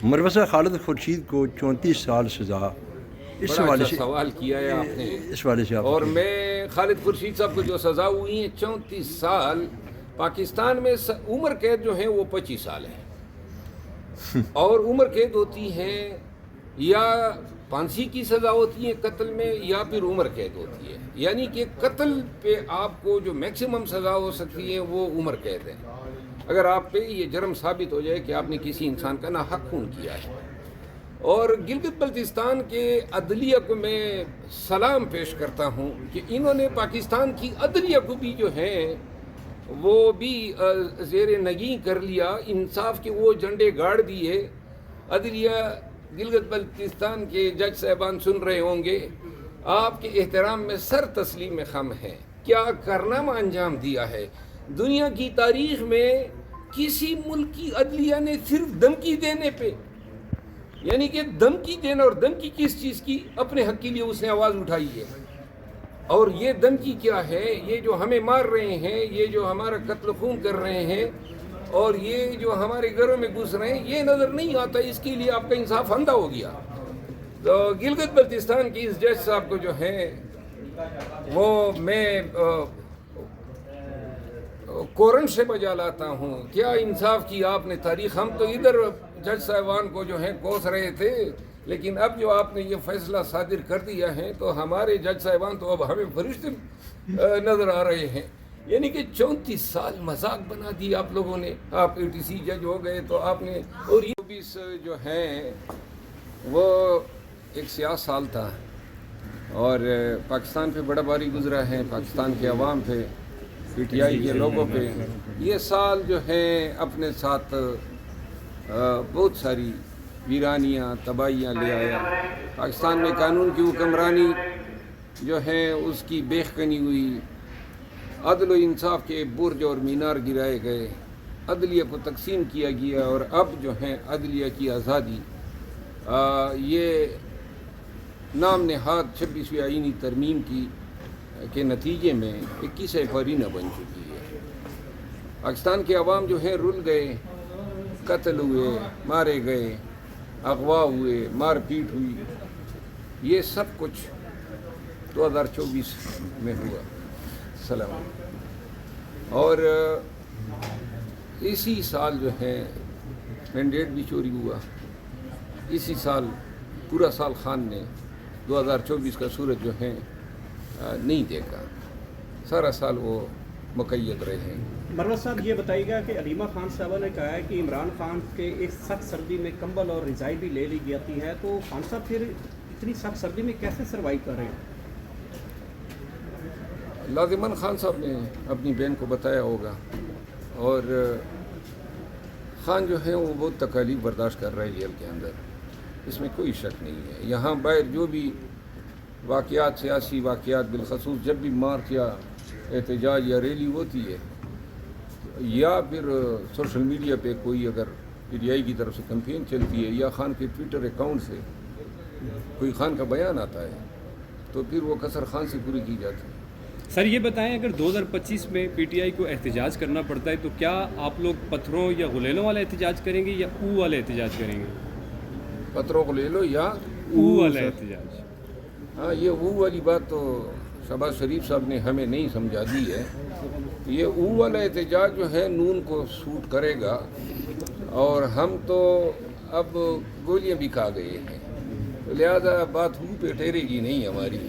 مربصہ خالد خورشید کو 34 سال سزا، اس بڑا حوالے اچھا سے سوال کیا ہے آپ نے. اس حوالے سے آپ اور میں خالد خورشید صاحب کو جو سزا ہوئی ہیں 34 سال، پاکستان میں عمر قید جو ہیں وہ 25 سال ہے. اور عمر قید ہوتی ہیں یا پھانسی کی سزا ہوتی ہے قتل میں، یا پھر عمر قید ہوتی ہے. یعنی کہ قتل پہ آپ کو جو میکسیمم سزا ہو سکتی ہے وہ عمر قید ہے، اگر آپ پہ یہ جرم ثابت ہو جائے کہ آپ نے کسی انسان کا ناحق خون کیا ہے. اور گلگت بلتستان کے عدلیہ کو میں سلام پیش کرتا ہوں کہ انہوں نے پاکستان کی عدلیہ کو بھی جو ہے وہ بھی زیر نگیں کر لیا، انصاف کے وہ جھنڈے گاڑ دیے. عدلیہ گلگت بلتستان کے جج صاحبان سن رہے ہوں گے، آپ کے احترام میں سر تسلیم خم ہے. کیا کارنامہ انجام دیا ہے. دنیا کی تاریخ میں کسی ملک کی عدلیہ نے صرف دھمکی دینے پہ، یعنی کہ دھمکی دینا، اور دھمکی کس چیز کی؟ اپنے حق کے لیے اس نے آواز اٹھائی ہے. اور یہ دھمکی کیا ہے؟ یہ جو ہمیں مار رہے ہیں، یہ جو ہمارا قتل خون کر رہے ہیں، اور یہ جو ہمارے گھروں میں گھس رہے ہیں، یہ نظر نہیں آتا. اس کے لیے آپ کا انصاف اندھا ہو گیا. تو گلگت بلتستان کی اس جج صاحب کو جو ہے وہ میں کورن سے بجا لاتا ہوں. کیا انصاف کی آپ نے تاریخ. ہم تو ادھر جج صاحبان کو جو ہے کوس رہے تھے، لیکن اب جو آپ نے یہ فیصلہ صادر کر دیا ہے تو ہمارے جج صاحبان تو اب ہمیں فرشتے نظر آ رہے ہیں. یعنی کہ 34 سال مذاق بنا دی آپ لوگوں نے. آپ ATC جج ہو گئے تو آپ نے. اور یہ 24 جو ہیں وہ ایک سیاہ سال تھا، اور پاکستان پہ بڑا باری گزرا ہے، پاکستان کے عوام پہ، PTI کے لوگوں پہ. یہ سال جو ہے اپنے ساتھ بہت ساری ویرانیاں، تباہیاں لے آیا. پاکستان میں قانون کی حکمرانی جو ہے اس کی بیخ کنی ہوئی، عدل و انصاف کے برج اور مینار گرائے گئے، عدلیہ کو تقسیم کیا گیا. اور اب جو ہے عدلیہ کی آزادی یہ نام نہاد 26ویں آئینی ترمیم کی کے نتیجے میں 21 فروری بن چکی ہے. پاکستان کے عوام جو ہیں رل گئے، قتل ہوئے، مارے گئے، اغوا ہوئے، مار پیٹ ہوئی. یہ سب کچھ 2024 میں ہوا. سلام. اور اسی سال جو ہے مینڈیٹ بھی چوری ہوا. اسی سال پورا سال خان نے 2024 کا سورج جو ہے نہیں دیکھا. سارا سال وہ مقید رہے ہیں. مروت صاحب یہ بتائیے گا کہ علیمہ خان صاحبہ نے کہا ہے کہ عمران خان کے اس سخت سردی میں کمبل اور رضائی بھی لے لی جاتی ہے، تو خان صاحب پھر اتنی سخت سردی میں کیسے سروائیو کر رہے ہیں؟ لازماً خان صاحب نے اپنی بہن کو بتایا ہوگا، اور خان جو ہے وہ بہت تکالیف برداشت کر رہا ہے جیل کے اندر، اس میں کوئی شک نہیں ہے. یہاں باہر جو بھی واقعات، سیاسی واقعات، بالخصوص جب بھی مارچ یا احتجاج یا ریلی ہوتی ہے، یا پھر سوشل میڈیا پہ کوئی اگر PTI کی طرف سے کمپین چلتی ہے، یا خان کے ٹویٹر اکاؤنٹ سے کوئی خان کا بیان آتا ہے، تو پھر وہ کثر خان سے پوری کی جاتی ہے. سر یہ بتائیں، اگر 2025 میں PTI کو احتجاج کرنا پڑتا ہے تو کیا آپ لوگ پتھروں یا غلیلوں والا احتجاج کریں گے یا او والا احتجاج کریں گے؟ پتھروں کو لے لو یا او والا احتجاج. ہاں، یہ او والی بات تو شہباز شریف صاحب نے ہمیں نہیں سمجھا دی ہے. یہ او والا احتجاج جو ہے نون کو سوٹ کرے گا، اور ہم تو اب گولیاں بھی کھا گئے ہیں، لہذا بات او پہ ٹھہرے گی نہیں ہماری.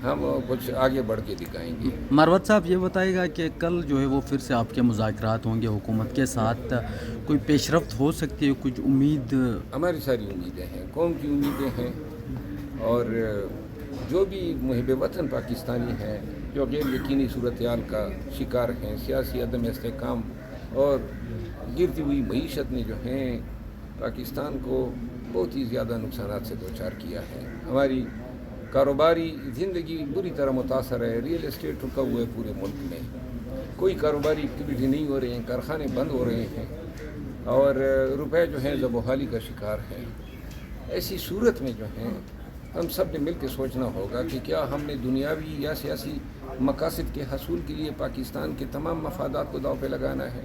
ہم کچھ آگے بڑھ کے دکھائیں گے. مروت صاحب یہ بتائے گا کہ کل جو ہے وہ پھر سے آپ کے مذاکرات ہوں گے حکومت کے ساتھ، کوئی پیش رفت ہو سکتی ہے؟ کچھ امید؟ ہماری ساری امیدیں ہیں، قوم کی امیدیں ہیں، اور جو بھی محب وطن پاکستانی ہیں جو غیر یقینی صورتحال کا شکار ہیں، سیاسی عدم استحکام اور گرتی ہوئی معیشت نے جو ہیں پاکستان کو بہت ہی زیادہ نقصانات سے دوچار کیا ہے. ہماری کاروباری زندگی بری طرح متاثر ہے. ریئل اسٹیٹ رکا ہوا ہے پورے ملک میں، کوئی کاروباری ایکٹیویٹی نہیں ہو رہی ہیں، کارخانے بند ہو رہے ہیں، اور روپے جو ہیں زب و حالی کا شکار ہیں. ایسی صورت میں جو ہیں ہم سب نے مل کے سوچنا ہوگا کہ کیا ہم نے دنیاوی یا سیاسی مقاصد کے حصول کے لیے پاکستان کے تمام مفادات کو داؤ پہ لگانا ہے،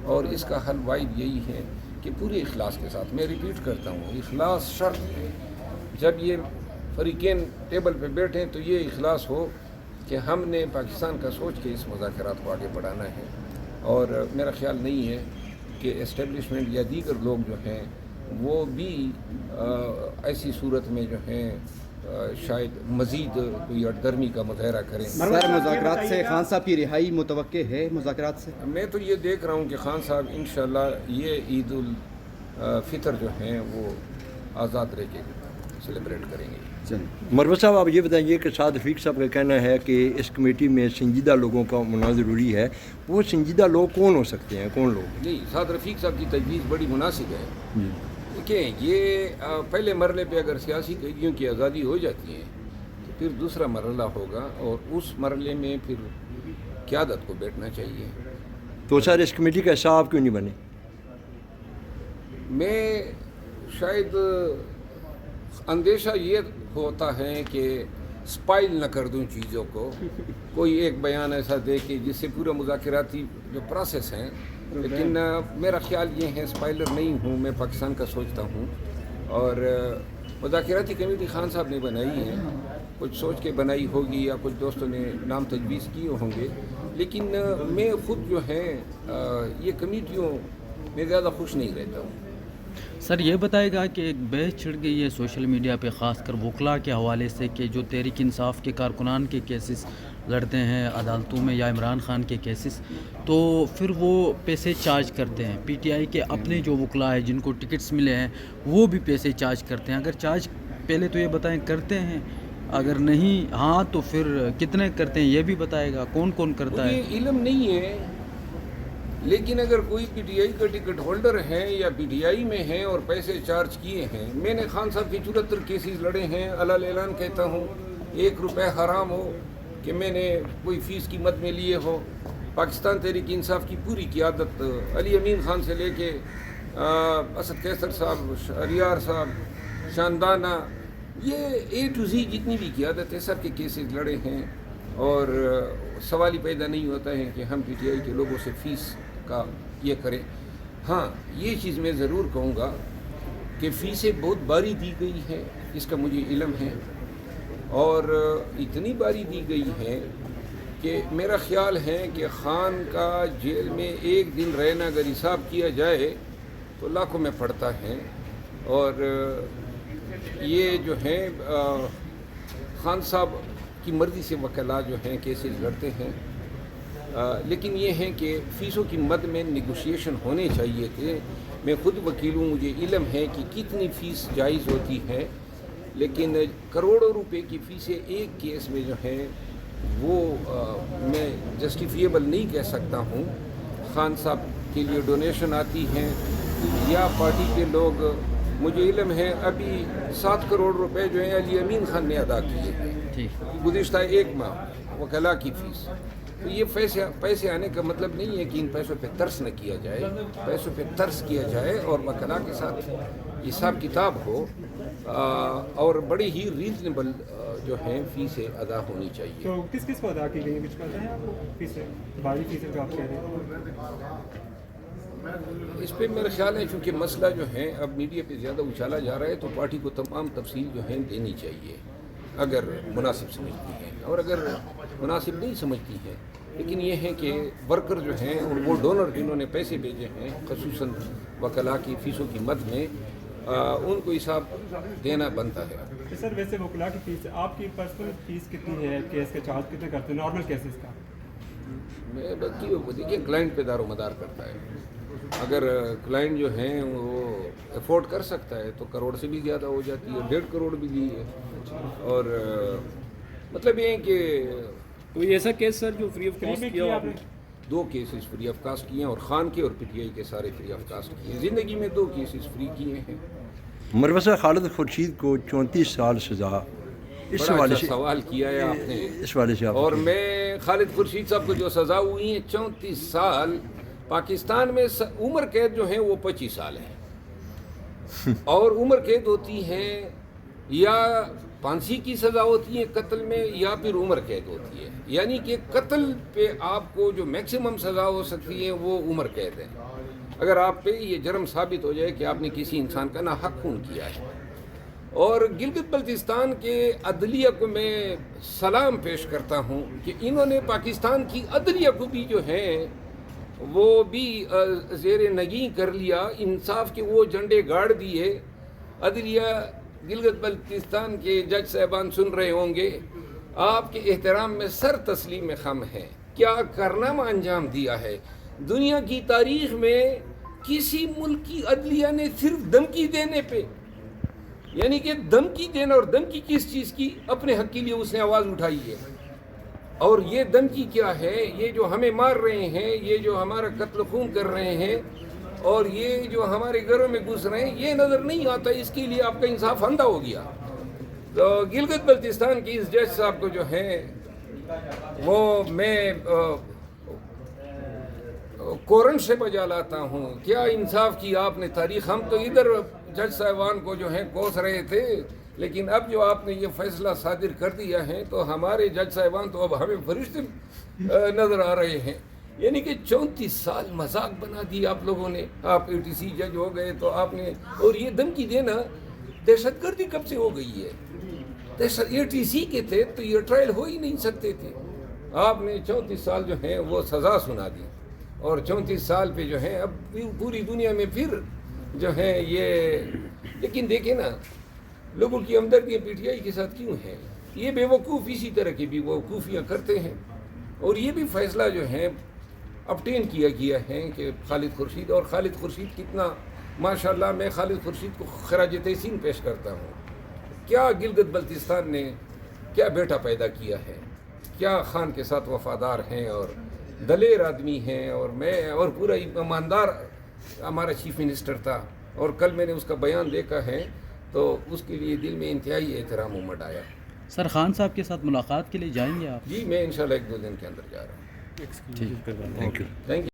اور اس کا حل واحد یہی ہے کہ پوری اخلاص کے ساتھ، میں ریپیٹ کرتا ہوں، اخلاص شرط ہے. جب یہ فریقین ٹیبل پہ بیٹھیں تو یہ اخلاص ہو کہ ہم نے پاکستان کا سوچ کے اس مذاکرات کو آگے بڑھانا ہے. اور میرا خیال نہیں ہے کہ اسٹیبلشمنٹ یا دیگر لوگ جو ہیں وہ بھی ایسی صورت میں جو ہیں شاید مزید کوئی اٹگرمی کا مظاہرہ کریں. سر مذاکرات سے خان صاحب کی رہائی متوقع ہے؟ مذاکرات سے میں تو یہ دیکھ رہا ہوں کہ خان صاحب انشاءاللہ یہ عید الفطر جو ہیں وہ آزاد رہ کے سیلیبریٹ کریں گے. مروہ صاحب آپ یہ بتائیے کہ سعد رفیق صاحب کا کہنا ہے کہ اس کمیٹی میں سنجیدہ لوگوں کا ہونا ضروری ہے. وہ سنجیدہ لوگ کون ہو سکتے ہیں، کون لوگ؟ نہیں، سعد رفیق صاحب کی تجویز بڑی مناسب ہے. جی دیکھیں، یہ پہلے مرحلے پہ اگر سیاسی قیدیوں کی آزادی ہو جاتی ہے تو پھر دوسرا مرحلہ ہوگا اور اس مرحلے میں پھر قیادت کو بیٹھنا چاہیے. تو سر اس کمیٹی کا حصہ آپ کیوں نہیں بنے؟ میں شاید اندیشہ یہ ہوتا ہے کہ سپائل نہ کر دوں چیزوں کو، کوئی ایک بیان ایسا دے کہ جس سے پورا مذاکراتی جو پروسیس ہیں. لیکن میرا خیال یہ ہے سپائلر نہیں ہوں، میں پاکستان کا سوچتا ہوں. اور مذاکراتی کمیٹی خان صاحب نے بنائی ہے، کچھ سوچ کے بنائی ہوگی یا کچھ دوستوں نے نام تجویز کیے ہوں گے. لیکن میں خود جو ہے یہ کمیٹیوں میں زیادہ خوش نہیں رہتا ہوں. سر یہ بتائے گا کہ ایک بحث چھڑ گئی ہے سوشل میڈیا پہ، خاص کر وکلاء کے حوالے سے، کہ جو تحریک انصاف کے کارکنان کے کیسز لڑتے ہیں عدالتوں میں یا عمران خان کے کیسز، تو پھر وہ پیسے چارج کرتے ہیں. پی ٹی آئی کے اپنے جو وکلاء ہیں جن کو ٹکٹس ملے ہیں وہ بھی پیسے چارج کرتے ہیں. اگر چارج پہلے تو یہ بتائیں کرتے ہیں، اگر نہیں ہاں تو پھر کتنے کرتے ہیں یہ بھی بتائے گا، کون کون کرتا ہے؟ مجھے علم نہیں ہے، لیکن اگر کوئی پی ٹی آئی کا ٹکٹ ہولڈر ہے یا پی ٹی آئی میں ہے اور پیسے چارج کیے ہیں، میں نے خان صاحب کے 74 کیسز لڑے ہیں. علل اعلان کہتا ہوں 1 روپے حرام ہو کہ میں نے کوئی فیس کی مد میں لیے ہو. پاکستان تحریک انصاف کی پوری قیادت علی امین خان سے لے کے اسد قیصر صاحب، شہریار صاحب، شاندانہ، یہ اے ٹو زی جتنی بھی قیادت ہے سب کے کیسز لڑے ہیں. اور سوال ہی پیدا نہیں ہوتا ہے کہ ہم پی ٹی آئی کے لوگوں سے فیس کا یہ کریں. ہاں یہ چیز میں ضرور کہوں گا کہ فیسیں بہت باری دی گئی ہے، اس کا مجھے علم ہے. اور اتنی باری دی گئی ہے کہ میرا خیال ہے کہ خان کا جیل میں 1 دن رہنا اگر حساب کیا جائے تو لاکھوں میں پڑتا ہے. اور یہ جو ہیں خان صاحب کی مرضی سے وکلاء جو ہیں کیسز لڑتے ہیں. لیکن یہ ہیں کہ فیسوں کی مد میں نیگوشیشن ہونے چاہیے تھے. میں خود وکیل ہوں، مجھے علم ہے کہ کتنی فیس جائز ہوتی ہے، لیکن کروڑوں روپے کی فیسیں ایک کیس میں جو ہیں وہ میں جسٹیفیبل نہیں کہہ سکتا ہوں. خان صاحب کے لیے ڈونیشن آتی ہیں یا پارٹی کے لوگ، مجھے علم ہے ابھی 7 کروڑ روپے جو ہیں علی امین خان نے ادا کیے ہیں گزشتہ 1 ماہ وکلاء کی فیس. تو یہ پیسے آنے کا مطلب نہیں ہے کہ ان پیسوں پہ ترس نہ کیا جائے. پیسوں پہ ترس کیا جائے اور وکلاء کے ساتھ حساب کتاب ہو اور بڑی ہی ریزنیبل جو ہیں فیسیں ادا ہونی چاہیے. تو کس کس کو ادا کی گئی کچھ پتہ ہے آپ کو؟ فیسیں باری فیسیں جو آپ کہہ رہے ہیں اس پہ میرا خیال ہے چونکہ مسئلہ جو ہے اب میڈیا پہ زیادہ اچھالا جا رہا ہے تو پارٹی کو تمام تفصیل جو ہیں دینی چاہیے اگر مناسب سمجھتی ہے، اور اگر مناسب نہیں سمجھتی ہے. لیکن یہ ہے کہ ورکر جو ہیں اور وہ ڈونر جنہوں نے پیسے بھیجے ہیں خصوصاً وکلاء کی فیسوں کی مد میں، ان کو حساب دینا بنتا ہے. سر ویسے وکلاء کی فیس، آپ کی پرسنل فیس کتنی ہے؟ کیس کے چارج کتنے کرتے ہیں نارمل کیسز کا؟ میں دیکھیے کلائنٹ پہ دار و مدار کرتا ہے. اگر کلائنٹ جو ہیں وہ افورڈ کر سکتا ہے تو کروڑ سے بھی زیادہ ہو جاتی ہے، 1.5 کروڑ بھی دی ہے. اور مطلب یہ ہے کہ کوئی ایسا کیس سر جو فری آف کاسٹ کیا آپ نے؟ 2 کیسز فری آف کاسٹ کیے ہیں، اور خان کے اور پی ٹی آئی کے سارے فری آف کاسٹ کیے ہیں. زندگی میں 2 کیسز فری کیے ہیں. مروہ صاحب خالد خورشید کو 34 سال سزا، اس بڑا حوالے اچھا سے سوال کیا ہے آپ نے. اس حوالے سے آپ اور میں خالد خورشید صاحب کو جو سزا ہوئی ہے 34 سال، پاکستان میں عمر قید جو ہیں وہ 25 سال ہے. اور عمر قید ہوتی ہے یا پھانسی کی سزا ہوتی ہے قتل میں، یا پھر عمر قید ہوتی ہے. یعنی کہ قتل پہ آپ کو جو میکسیمم سزا ہو سکتی ہے وہ عمر قید ہے. اگر آپ پہ یہ جرم ثابت ہو جائے کہ آپ نے کسی انسان کا ناحق خون کیا ہے. اور گلگت بلتستان کے عدلیہ کو میں سلام پیش کرتا ہوں کہ انہوں نے پاکستان کی عدلیہ کو بھی جو ہے وہ بھی زیر نگیں کر لیا. انصاف کے وہ جھنڈے گاڑ دیے. عدلیہ گلگت بلتستان کے جج صاحبان سن رہے ہوں گے، آپ کے احترام میں سر تسلیم خم ہے. کیا کارنامہ انجام دیا ہے. دنیا کی تاریخ میں کسی ملک کی عدلیہ نے صرف دھمکی دینے پہ، یعنی کہ دھمکی دینا، اور دھمکی کس چیز کی؟ اپنے حق کے لیے اس نے آواز اٹھائی ہے. اور یہ دھمکی کیا ہے؟ یہ جو ہمیں مار رہے ہیں، یہ جو ہمارا قتل خون کر رہے ہیں، اور یہ جو ہمارے گھروں میں گھس رہے ہیں، یہ نظر نہیں آتا. اس کے لیے آپ کا انصاف اندھا ہو گیا. تو گلگت بلتستان کی اس جج صاحب کو جو ہے وہ میں کورن سے بجا لاتا ہوں. کیا انصاف کی آپ نے تاریخ. ہم تو ادھر جج صاحبان کو جو ہے کوس رہے تھے، لیکن اب جو آپ نے یہ فیصلہ صادر کر دیا ہے تو ہمارے جج صاحبان تو اب ہمیں فرشتے نظر آ رہے ہیں. یعنی کہ 34 سال مذاق بنا دی آپ لوگوں نے. آپ ATC جج ہو گئے تو آپ نے، اور یہ دھمکی دینا، دہشت گردی کب سے ہو گئی ہے؟ ATC کے تھے تو یہ ٹرائل ہو ہی نہیں سکتے تھے. آپ نے 34 سال جو ہیں وہ سزا سنا دی، اور 34 سال پہ جو ہے اب پوری دنیا میں پھر جو ہے یہ. لیکن دیکھیں نا، لوگوں کی ہمدردیاں PTI کے ساتھ کیوں ہیں؟ یہ بے وقوف اسی طرح کی بھی وقوفیاں کرتے ہیں. اور یہ بھی فیصلہ جو ہے ابٹین کیا گیا ہے کہ خالد خورشید، اور خالد خورشید کتنا ماشاءاللہ، میں خالد خورشید کو خراج تحسین پیش کرتا ہوں. کیا گلگت بلتستان نے کیا بیٹا پیدا کیا ہے، کیا خان کے ساتھ وفادار ہیں اور دلیر آدمی ہیں. اور میں اور پورا ایماندار ہمارا چیف منسٹر تھا، اور کل میں نے اس کا بیان دیکھا ہے تو اس کے لیے دل میں انتہائی احترام امڈ آیا. سر خان صاحب کے ساتھ ملاقات کے لیے جائیں گے آپ؟ جی میں انشاءاللہ 1-2 دن کے اندر جا رہا ہوں. Thank you. Thank you.